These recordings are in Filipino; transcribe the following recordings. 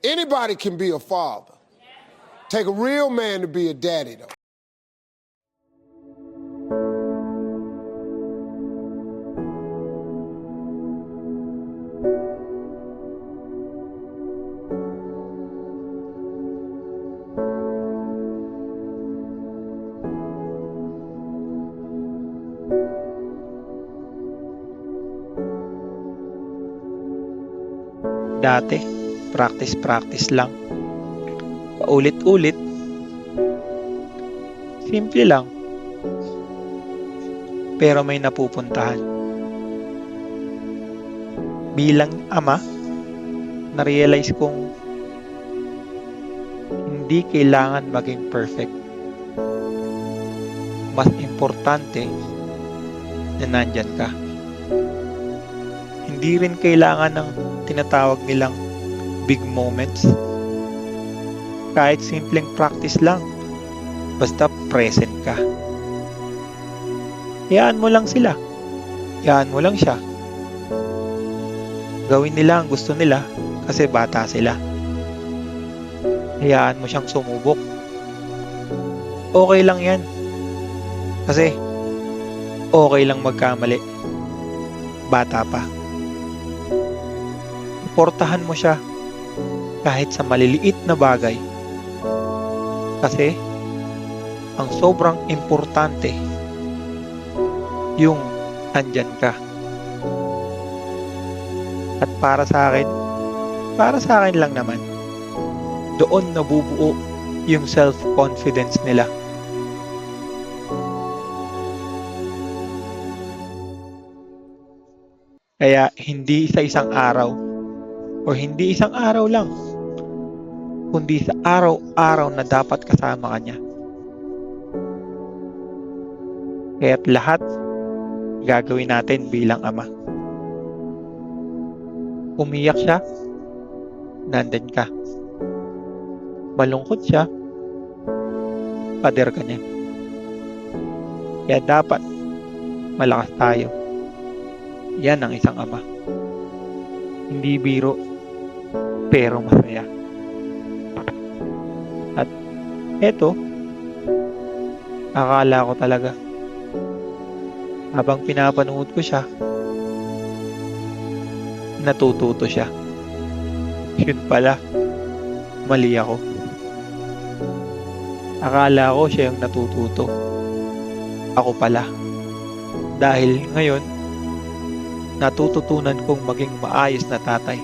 Anybody can be a father. Take a real man to be a daddy, though. Dati, practice lang. Paulit-ulit. Simple lang. Pero may napupuntahan. Bilang ama, na-realize kong hindi kailangan maging perfect. Mas importante na nandyan ka. Hindi rin kailangan ng tinatawag nilang big moments. Kahit simpleng practice lang, basta present ka. Hayaan mo lang sila. Hayaan mo lang siya. Gawin nila ang gusto nila kasi bata sila. Hayaan mo siyang sumubok. Okay lang yan. Kasi okay lang magkamali. Bata pa. Suportahan mo siya kahit sa maliliit na bagay. Kasi ang sobrang importante yung andyan ka. At para sa akin lang naman, doon nabubuo yung self-confidence nila. Kaya hindi sa isang araw o hindi isang araw lang, kundi sa araw-araw na dapat kasama ka niya. Kaya't lahat gagawin natin bilang ama. Umiyak siya, nandun ka. Malungkot siya, pader ka niya. Kaya dapat malakas tayo. Yan ang isang ama. Hindi biro, pero masaya. At eto, akala ko talaga, habang pinapanood ko siya, natututo siya. Yun pala, mali ako. Akala ko siya yung natututo. Ako pala. Dahil ngayon, natututunan kong maging maayos na tatay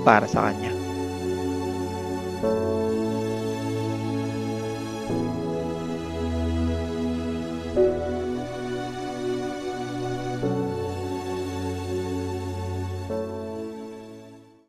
para sa kanya.